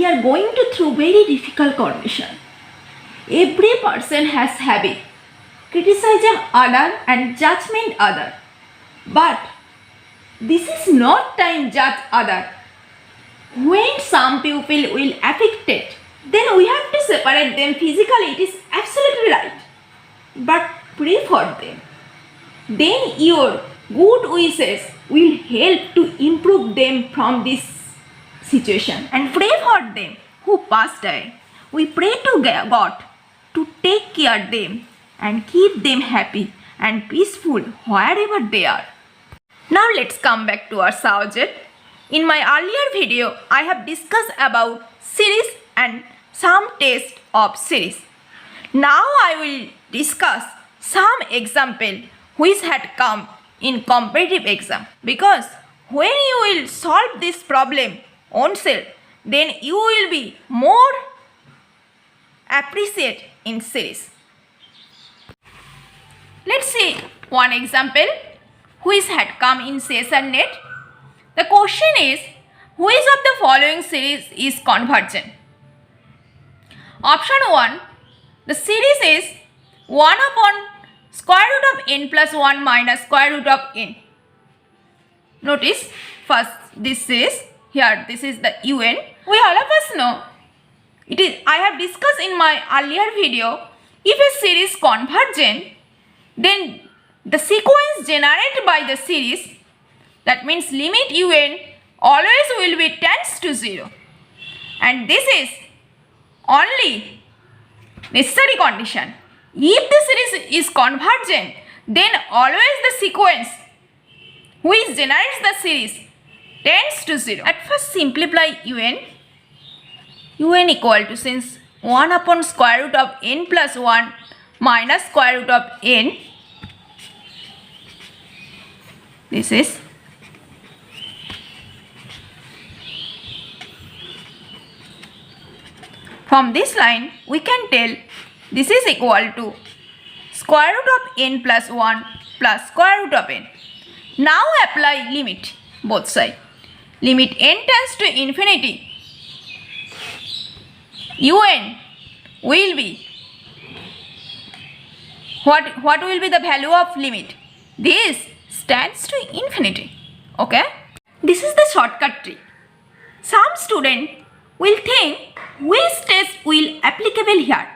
are going to through very difficult condition. Every person has habit, criticism other and judgment other. But this is not time judge other. When some people will affected, then we have to separate them physically. It is absolutely right. But pray for them. Then your good wishes will help to improve them from this situation. And pray for them who passed away. We pray to God to take care of them and keep them happy and peaceful wherever they are. Now let's come back to our subject. In my earlier video, I have discussed about series and some tests of series. Now I will discuss some example which had come in competitive exam, because when you will solve this problem on self, then you will be more appreciate in series. Let's see one example which had come in session net. The question is, which of the following series is convergent? Option 1, the series is 1 upon square root of n plus 1 minus square root of n. Notice first this series, here this is the un. We all of us know, it is, I have discussed in my earlier video, if a series convergent, then the sequence generated by the series, that means limit un always will be tends to 0. And this is only necessary condition. If the series is convergent, then always the sequence which generates the series tends to 0. At first simplify un equal to, since 1 upon square root of n plus 1 minus square root of n, this is from this line we can tell this is equal to square root of n plus 1 plus square root of n. Now apply limit both sides. Limit n tends to infinity, un will be, what will be the value of limit? This tends to infinity. Okay, this is the shortcut trick. Some student will think which test will applicable here,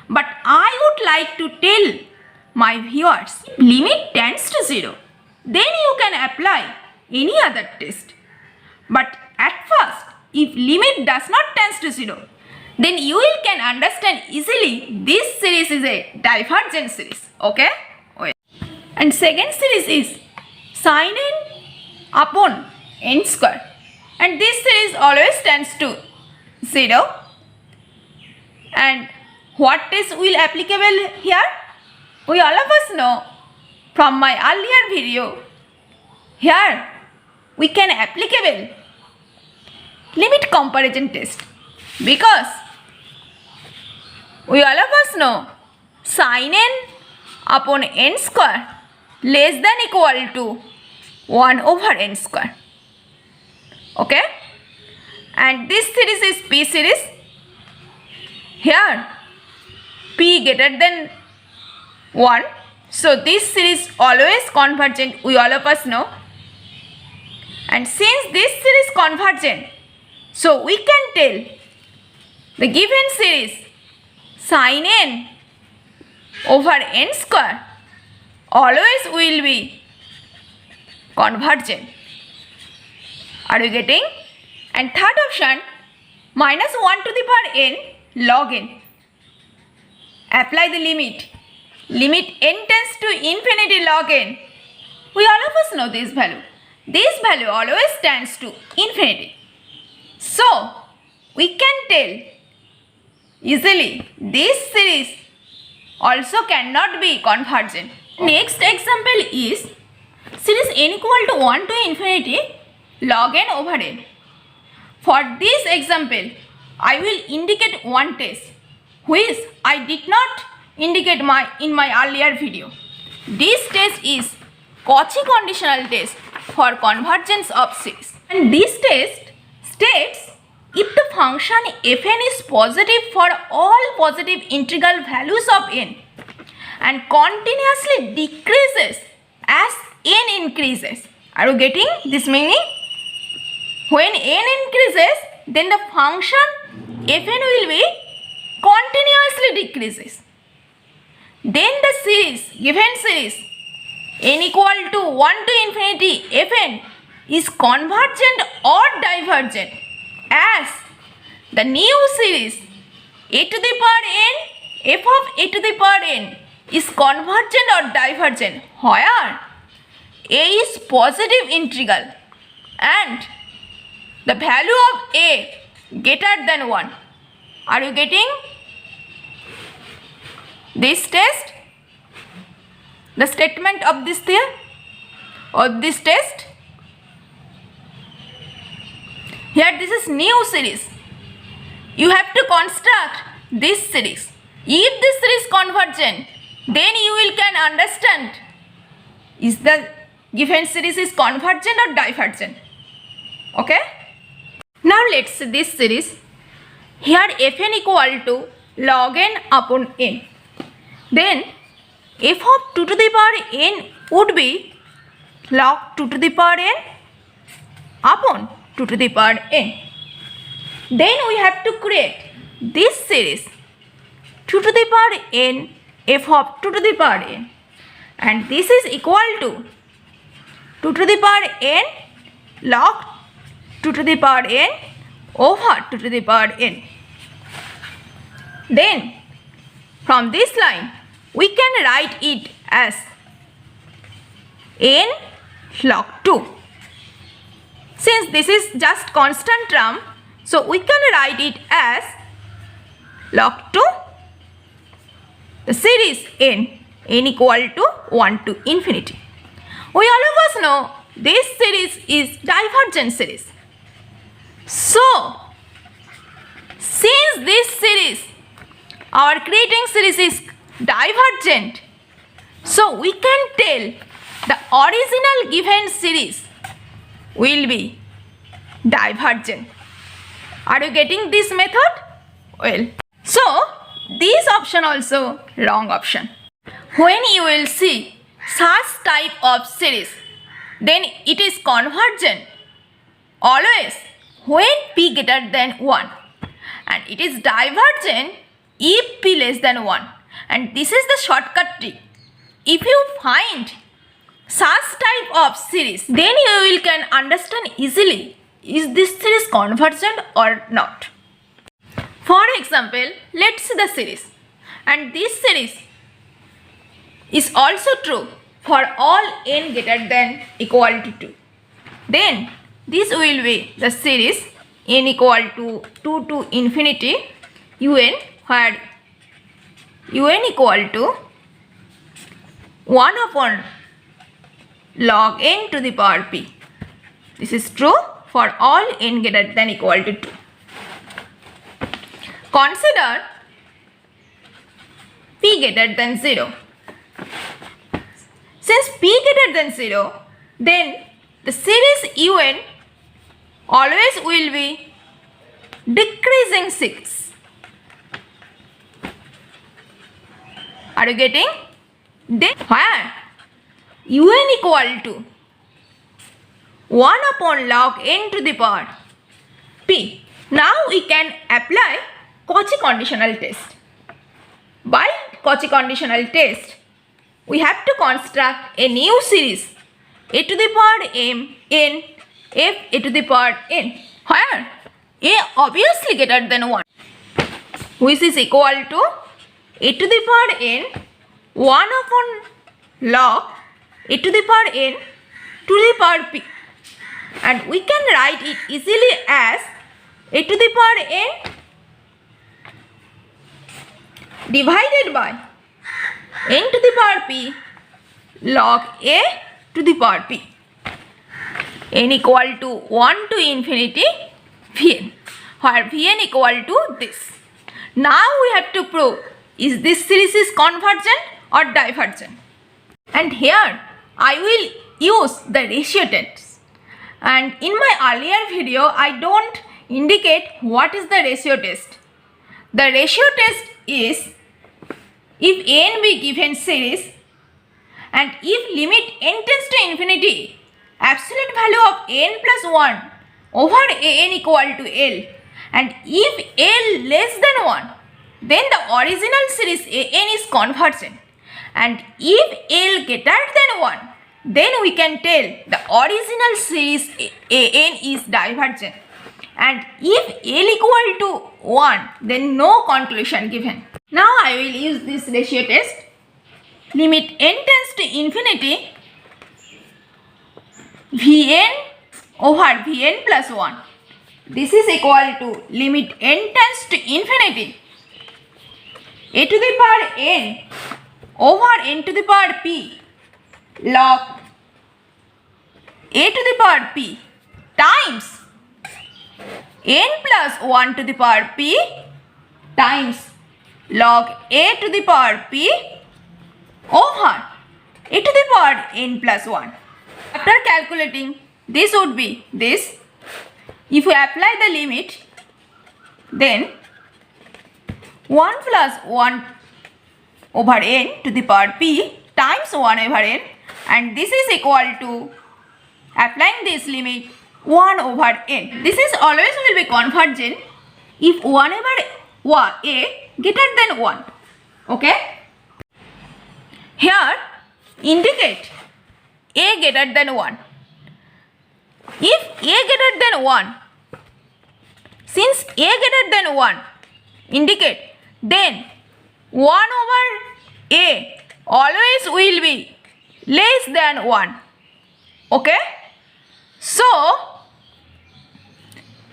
but I would like to tell my viewers, limit tends to 0, then you can apply any other test. But at first, if limit does not tends to 0, then you will can understand easily this series is a divergent series. Okay, and second series is sin n upon n square, and this series always tends to 0. And what test will applicable here? We all of us know from my earlier video, here we can applicable limit comparison test, because we all of us know sin n upon n square less than equal to 1 over n square. Okay, and this series is p series. Here p greater than 1, so this series always convergent, we all of us know. And since this series convergent, so we can tell the given series sin n over n square always will be convergent. Are you getting? And third option, minus 1 to the power n log n. Apply the limit. Limit n tends to infinity log n. We all of us know this value. This value always tends to infinity. So, we can tell easily this series also cannot be convergent. Next example is series n equal to 1 to infinity log n over n. For this example, I will indicate one test which I did not indicate in my earlier video. This test is Cauchy conditional test for convergence of series. And this test states if the function fn is positive for all positive integral values of n and continuously decreases as n increases. Are you getting this meaning? When n increases, then the function fn will be continuously decreases. Then the series, given series n equal to 1 to infinity fn is convergent or divergent as the new series a to the power n f of a to the power n is convergent or divergent where a is positive integral and the value of a greater than 1. Are you getting this test? The statement of this there or this test? Here this is new series. You have to construct this series. If this series convergent, then you will can understand is the given series is convergent or divergent. Okay? Now let's see this series. Here fn equal to log n upon n. Then f of 2 to the power n would be log 2 to the power n upon 2 to the power n. Then we have to create this series 2 to the power n f of 2 to the power n, and this is equal to 2 to the power n log 2 to the power n over 2 to the power n. Then from this line we can write it as n log 2. Since this is just constant term, so we can write it as log 2 the series n equal to 1 to infinity. We all of us know this series is divergent series. So since this series, our creating series is divergent, so we can tell the original given series will be divergent. Are you getting this method? Well, so this option also wrong option. When you will see such type of series, then it is convergent always when p greater than 1, and it is divergent if p less than 1. And this is the shortcut trick. If you find such type of series, then you will can understand easily is this series convergent or not. For example, let's see the series, and this series is also true for all n greater than equal to 2. Then this will be the series n equal to 2 to infinity un, where un equal to 1 upon log n to the power p. This is true for all n greater than equal to 2. Consider p greater than 0. Since p greater than 0, then the series un always will be decreasing 6. Are you getting? Then where un equal to 1 upon log n to the power p. Now we can apply Cauchy conditional test. By Cauchy conditional test, we have to construct a new series a to the power m n f a to the power n, where a obviously greater than 1, which is equal to a to the power n 1 upon log a to the power n to the power p, and we can write it easily as a to the power n divided by n to the power p log a to the power p, n equal to 1 to infinity vn, where vn equal to this. Now we have to prove is this series is convergent or divergent, and here I will use the ratio test. And in my earlier video I don't indicate what is the ratio test. The ratio test is if n be given series and if limit n tends to infinity, absolute value of n plus 1 over an equal to L, and if L less than 1, then the original series an is convergent, and if L greater than 1, then we can tell the original series an is divergent, and if L equal to 1, then no conclusion given. Now I will use this ratio test. Limit n tends to infinity, Vn over Vn plus 1. This is equal to limit n tends to infinity, a to the power n over n to the power p log a to the power p times n plus 1 to the power p times log a to the power p over a to the power n plus 1. After calculating, this would be this. If we apply the limit, then 1 plus 1 over n to the power p times 1 over n, and this is equal to, applying this limit, 1 over n. This is always will be convergent if 1 over a greater than 1. Okay? Here indicate a greater than 1. If a greater than 1, since a greater than 1 indicate, then 1 over a always will be less than 1. Okay? So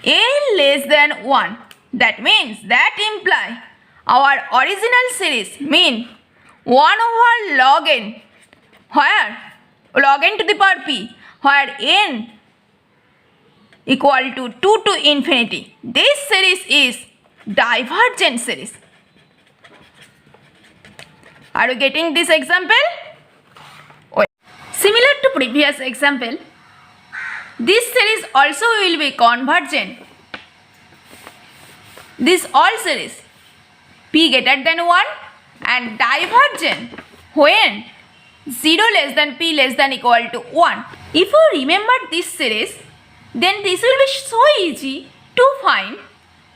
a less than 1, that means that imply our original series mean 1 over log n, where log n to the power p, where n equal to 2 to infinity. This series is divergent series. Are you getting this example? Similar to previous example, this series also will be convergent. This all series p greater than 1 and divergent when 0 less than p less than equal to 1. If you remember this series, then this will be so easy to find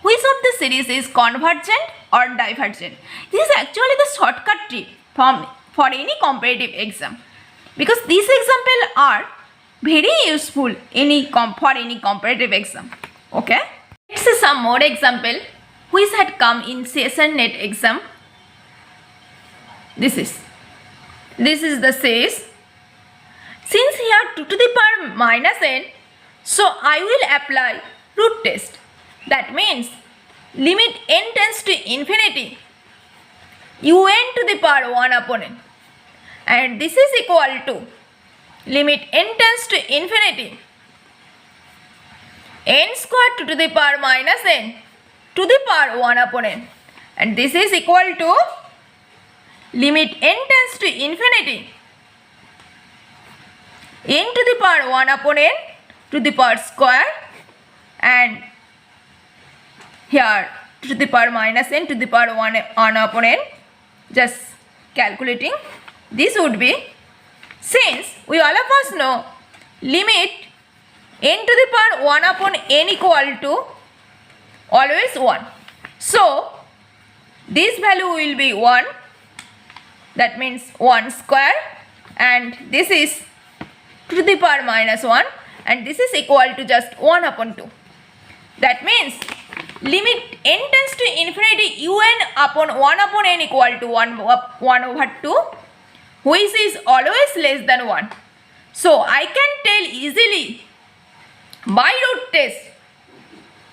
which of the series is convergent or divergent. This is actually the shortcut trick for any comparative exam, because these examples are very useful for any comparative exam. Okay? Let's see some more example which had come in session net exam. This is the series. Since here 2 to the power minus n, so I will apply root test. That means limit n tends to infinity, un to the power 1 upon n, and this is equal to limit n tends to infinity, n square 2 to the power minus n to the power 1 upon n, and this is equal to limit n tends to infinity, n to the power 1 upon n to the power square, and here to the power minus n to the power 1 upon n. Just calculating, this would be, since we all of us know limit n to the power 1 upon n equal to always 1. So this value will be 1, that means 1 square, and this is to the power minus 1, and this is equal to just 1 upon 2. That means limit n tends to infinity un upon 1 upon n equal to 1 over 2, which is always less than 1. So I can tell easily by root test,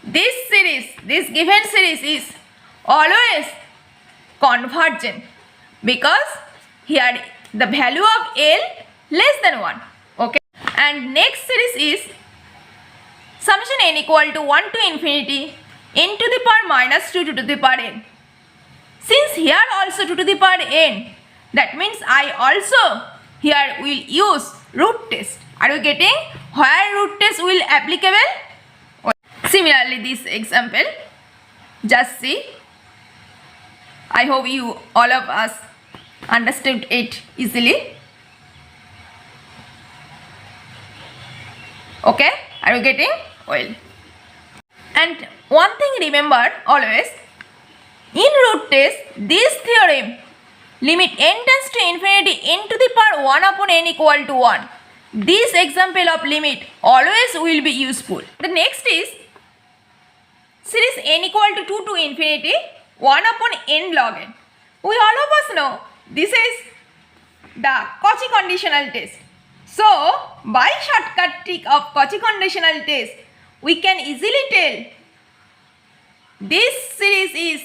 this series, this given series is always convergent, because here the value of L less than 1. Okay? And next series is summation n equal to 1 to infinity n to the power minus 2 to the power n. Since here also 2 to the power n, that means I also here will use root test. Are you getting where root test will applicable? Similarly, this example, just see. I hope you all of us understood it easily. Okay, are you getting? Well. And one thing remember always, in root test, this theorem, limit n tends to infinity n to the power 1 upon n equal to 1. This example of limit always will be useful. The next is series n equal to 2 to infinity 1 upon n log n. We all of us know this is the Cauchy conditional test. So, by shortcut trick of Cauchy conditional test, we can easily tell this series is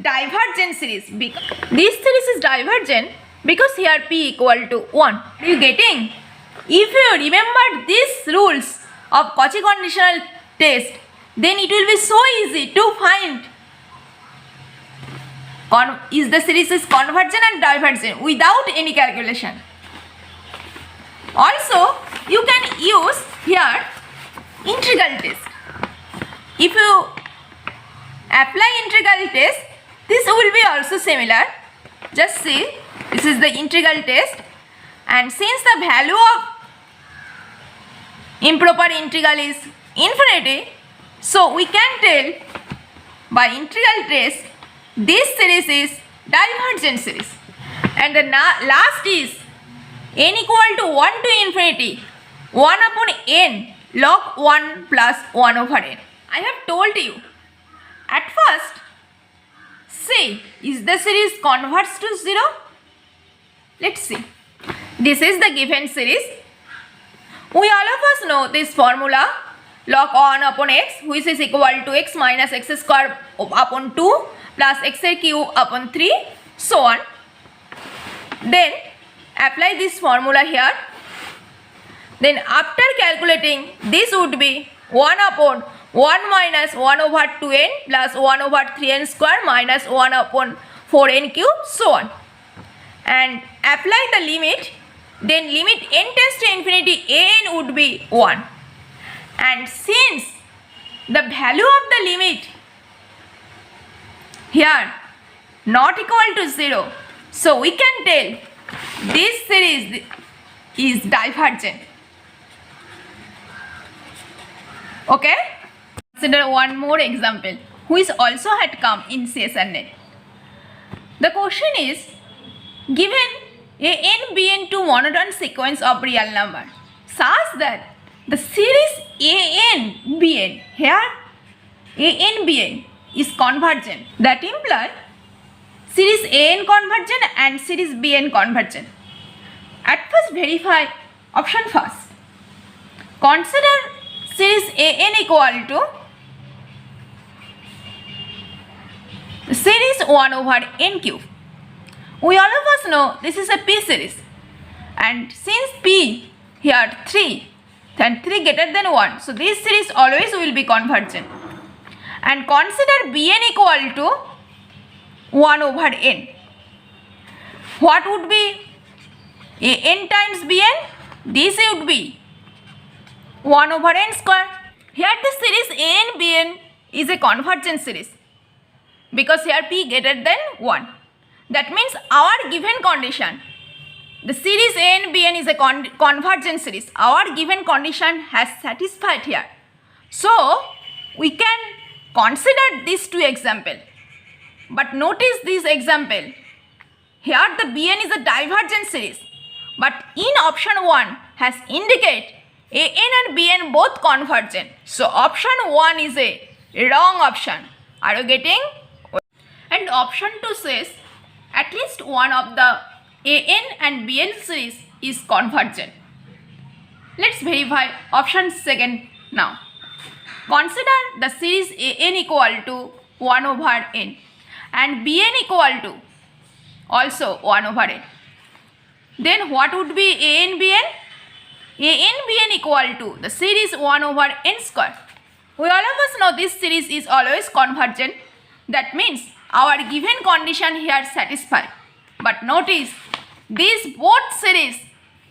divergent series. This series is divergent because here p equal to 1. Are you getting? If you remember these rules of Cauchy conditional test, then it will be so easy to find is the series is convergent and divergent without any calculation. Also, you can use here integral test. If you apply integral test, this will be also similar. Just see, this is the integral test, and since the value of improper integral is infinity, so we can tell by integral test this series is divergent series. And the last is n equal to 1 to infinity 1 upon n log 1 plus 1 over n. I have told you at first, see, is the series converges to 0? Let's see. This is the given series. We all of us know this formula, log 1 upon x, which is equal to x minus x square upon 2 plus x cube upon 3, so on. Then apply this formula here. Then after calculating, this would be 1 upon 1 minus 1 over 2n plus 1 over 3n square minus 1 upon 4n cube, so on. And apply the limit, then limit n tends to infinity an would be 1. And since the value of the limit here not equal to 0, so we can tell this series is divergent. Okay? Consider one more example which also had come in CSRNet. The question is, given a n bn to monotone sequence of real number such that the series an bn, here an bn is convergent, that implies series an convergent and series bn convergent. At first verify option first. Consider series an equal to series 1 over n cube. We all of us know this is a p series, and since p here 3, then 3 greater than 1, so this series always will be convergent. And consider bn equal to 1 over n. What would be an times bn? This would be 1 over n square. Here the series an bn is a convergent series because here p greater than 1. That means our given condition, the series an bn is a convergent series. Our given condition has satisfied here. So we can consider these two examples. But notice this example. Here the bn is a divergent series, but in option 1 has indicate an and bn both convergent. So option 1 is a wrong option. Are you getting? And option 2 says at least one of the an and bn series is convergent. Let's verify option 2 now. Consider the series an equal to 1 over n and bn equal to also 1 over n. Then what would be an bn? An bn equal to the series 1 over n square. We all of us know this series is always convergent. That means our given condition here satisfied. But notice these both series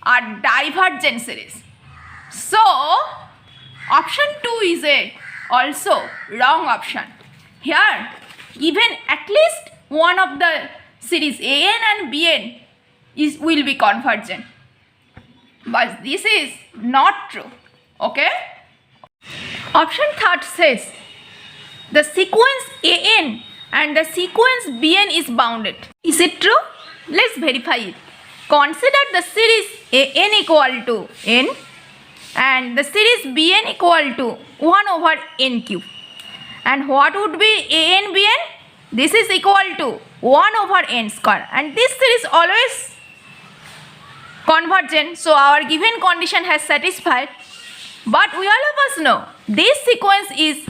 are divergent series. So option 2 is a also wrong option. Here, given at least one of the series AN and BN will be convergent. But this is not true. Okay? Option third says the sequence AN and the sequence BN is bounded. Is it true? Let's verify it. Consider the series AN equal to N and the series BN equal to 1 over N cube. And what would be AN BN? This is equal to 1 over N square. And this series always convergent. So our given condition has satisfied. But we all of us know this sequence is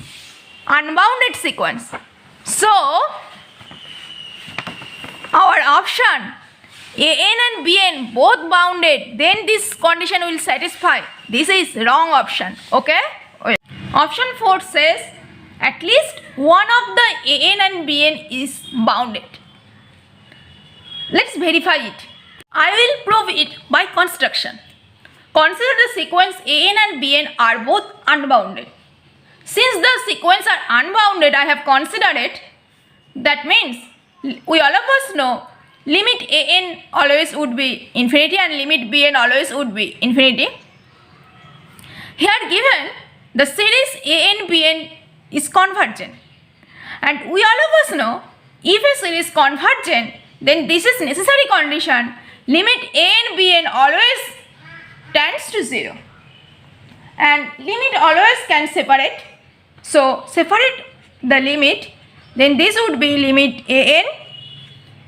unbounded sequence. So our option AN and BN both bounded, then this condition will satisfy. This is wrong option. Okay? Option 4 says at least one of the AN and BN is bounded. Let's verify it. I will prove it by construction. Consider the sequence AN and BN are both unbounded. Since the sequence are unbounded, I have considered it. That means we all of us know limit AN always would be infinity and limit BN always would be infinity. Here given the series AN BN is convergent. And we all of us know if a series is convergent, then this is necessary condition. Limit AN BN always tends to 0. And limit always can separate. So separate the limit, then this would be limit AN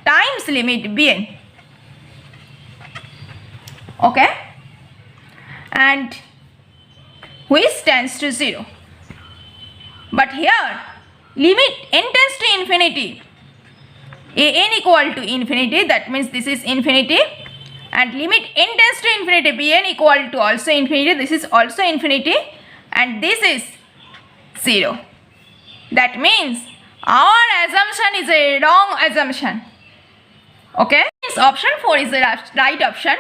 times limit BN. Okay? And which tends to 0. But here limit n tends to infinity, AN equal to infinity, that means this is infinity, and limit n tends to infinity, BN equal to also infinity, this is also infinity, and this is 0. That means our assumption is a wrong assumption. Okay? Option 4 is the right option.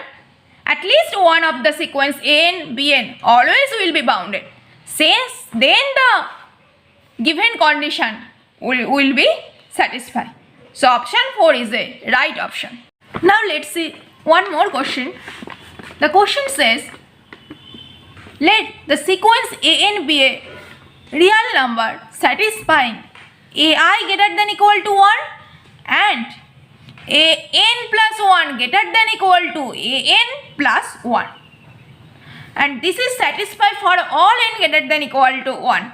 At least one of the sequence AN, BN always will be bounded. Since then the given condition will be satisfied. So option 4 is the right option. Now let's see one more question. The question says, let the sequence AN be a real number satisfying AI greater than equal to 1 and AN plus 1 greater than equal to AN plus 1. And this is satisfied for all n greater than equal to 1.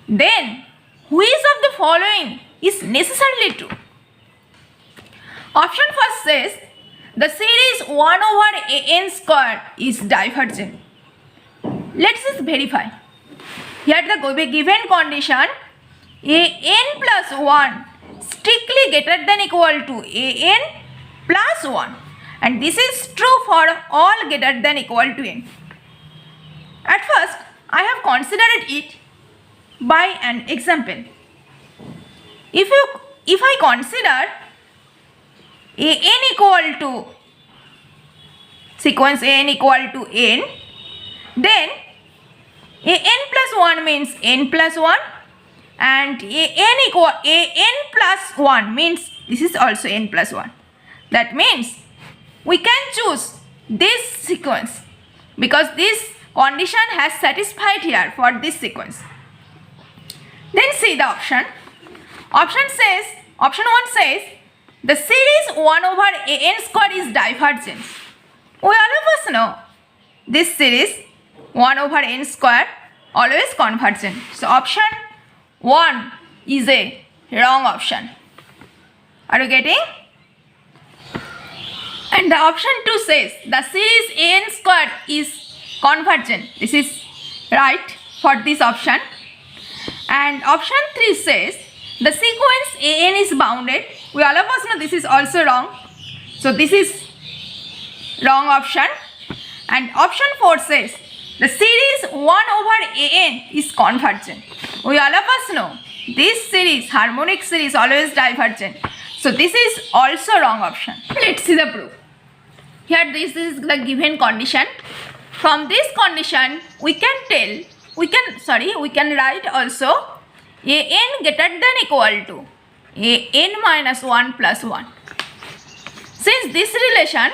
Then which of the following is necessarily true? Option first says the series 1 over AN square is divergent. Let's just verify. Here the given condition AN plus 1 strictly greater than equal to AN plus 1, and this is true for all greater than equal to n. At first I have considered it by an example. If I consider AN equal to sequence AN equal to n, then AN plus 1 means n plus 1 and AN plus 1 means this is also n plus 1. That means we can choose this sequence because this condition has satisfied here for this sequence. Then see the option. Option 1 says the series 1 over AN square is divergent. We all of us know this series 1 over n square always convergent. So option 1 is a wrong option. Are you getting? And the option 2 says the series AN square is convergent. This is right for this option. And option 3 says the sequence AN is bounded. We all of us know this is also wrong. So this is wrong option. And option 4 says the series 1 over AN is convergent. We all of us know this series, harmonic series, always divergent. So this is also wrong option. Let's see the proof. Here this is the given condition. From this condition we can tell we can write also an greater than equal to an minus 1 plus 1. Since this relation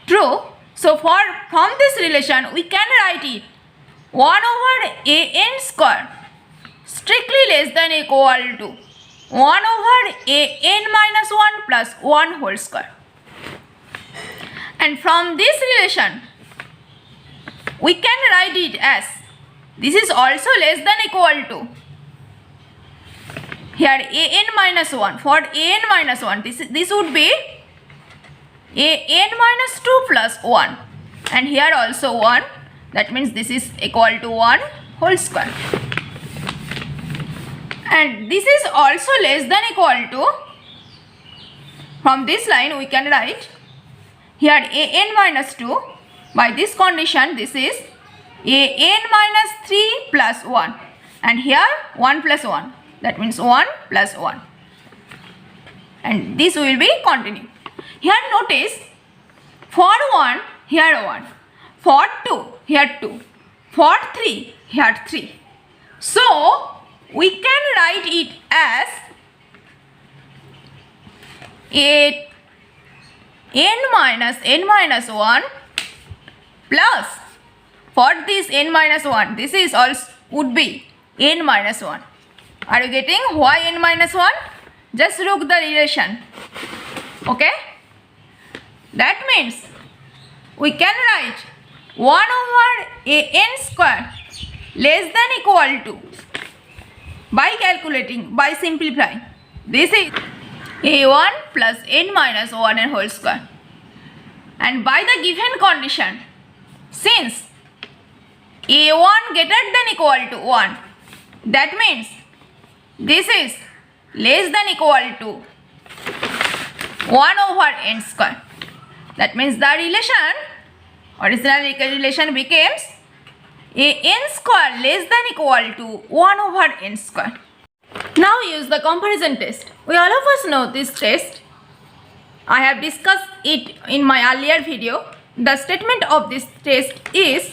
true, so from this relation we can write it 1 over an square strictly less than equal to 1 over an minus 1 plus 1 whole square. And from this relation we can write it as this is also less than equal to here an minus 1. For an minus 1 this would be an minus 2 plus 1, and here also 1, that means this is equal to 1 whole square. And this is also less than equal to, from this line we can write here an minus 2, by this condition this is an minus 3 plus 1, and here 1 plus 1, that means 1 plus 1, and this will be continue. Here notice, for 1 here 1, for 2 here 2, for 3 here 3. So we can write it as n minus 1 plus, for this n minus 1 this is also would be n minus 1. Are you getting why n minus 1? Just look the relation. Okay, that means we can write 1 over an square less than equal to, by calculating, by simplifying, this is a1 plus n minus 1 and whole square. And by the given condition, since a1 greater than equal to 1, that means this is less than equal to 1 over n square. That means the relation, original relation becomes an square less than equal to 1 over n square. Now use the comparison test. We all of us know this test. I have discussed it in my earlier video. The statement of this test is,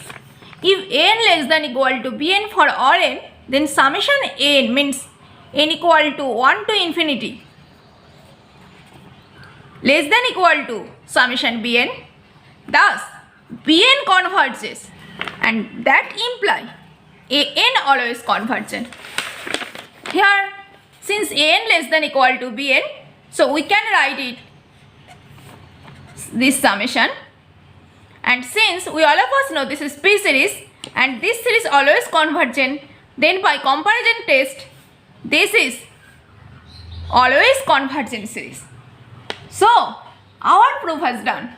if n less than equal to bn for all n, then summation n means n equal to 1 to infinity less than equal to summation bn. Thus bn converges, and that imply an always convergent. Here, since an less than equal to bn, so we can write it this summation, and since we all of us know this is p series and this series always convergent, then by comparison test this is always convergent series. So our proof has done.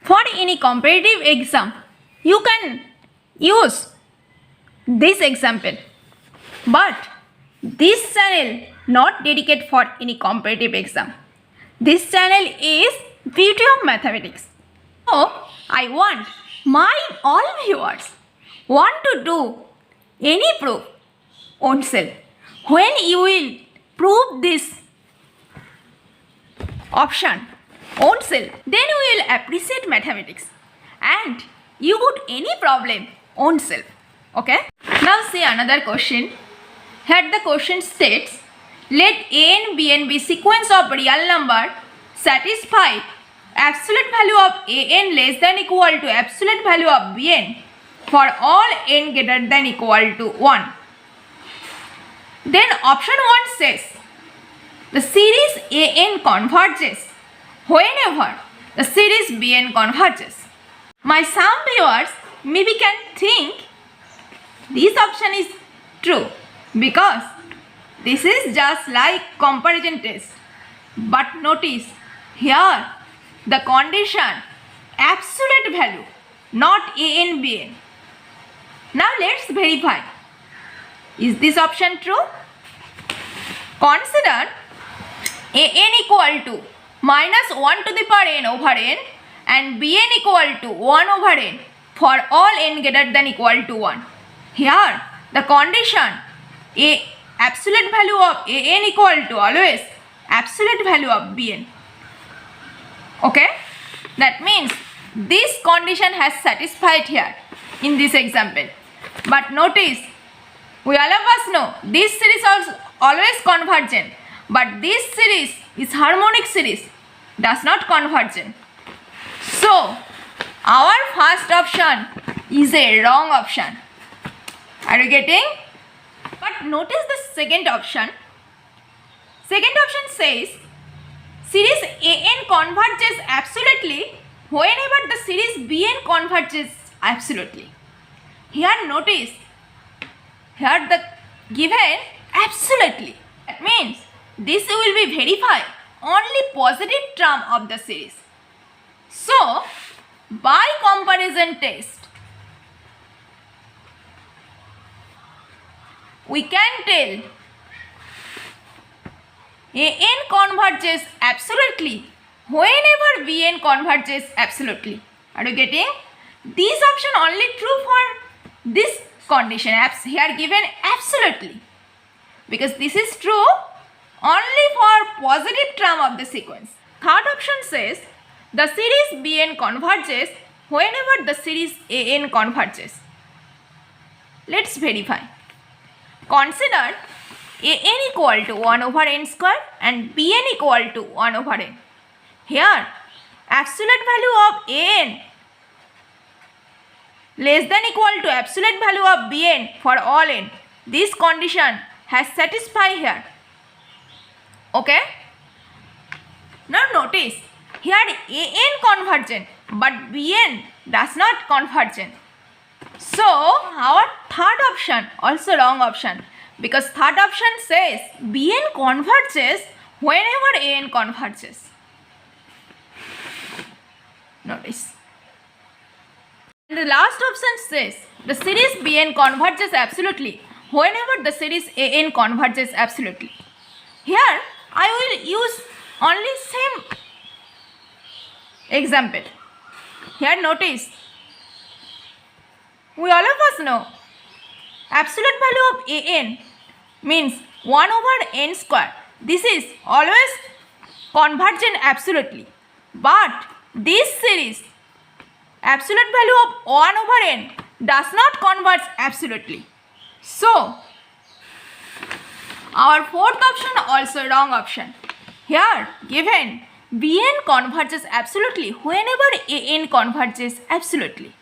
For any competitive exam you can use this example, but this channel not dedicated for any competitive exam. This channel is beauty of mathematics. So I want my all viewers want to do any proof own self. When you will prove this option own self, then we will appreciate mathematics and you put any problem own self. Okay. Now see another question. Here the question states, let a and bn be sequence of real number satisfy absolute value of an less than equal to absolute value of bn for all n greater than equal to 1. Then option 1 says the series an converges whenever the series bn converges. My some viewers maybe can think this option is true because this is just like comparison test, but notice here the condition absolute value, not a and bn. Now let's verify, is this option true? Consider an equal to minus 1 to the power n over n and bn equal to 1 over n for all n greater than equal to 1. Here the condition a absolute value of an equal to always absolute value of bn. Okay, that means this condition has satisfied here in this example. But notice, we all of us know this series is always convergent, but this series is harmonic series, does not convergent. So, our first option is a wrong option. Are you getting? But notice the second option. Second option says series AN converges absolutely whenever the series BN converges absolutely. Here notice, here the given absolutely. That means this will be verify only positive term of the series. So, by comparison test, we can tell AN converges absolutely whenever BN converges absolutely. Are you getting? This option only true for this condition, here given absolutely, because this is true only for positive term of the sequence. Third option says the series BN converges whenever the series AN converges. Let's verify. Consider AN equal to 1 over n square and BN equal to 1 over n. Here, absolute value of AN less than equal to absolute value of BN for all n. This condition has satisfied here. Okay? Now notice, here AN convergent but BN does not convergent. So, our third option also wrong option, because third option says BN converges whenever AN converges. Notice. And the last option says the series BN converges absolutely whenever the series AN converges absolutely. Here I will use only same example. Here notice, we all of us know absolute value of AN means 1 over n square. This is always convergent absolutely. But this series absolute value of 1 over n does not converge absolutely. So, our fourth option also wrong option. Here given BN converges absolutely whenever AN converges absolutely.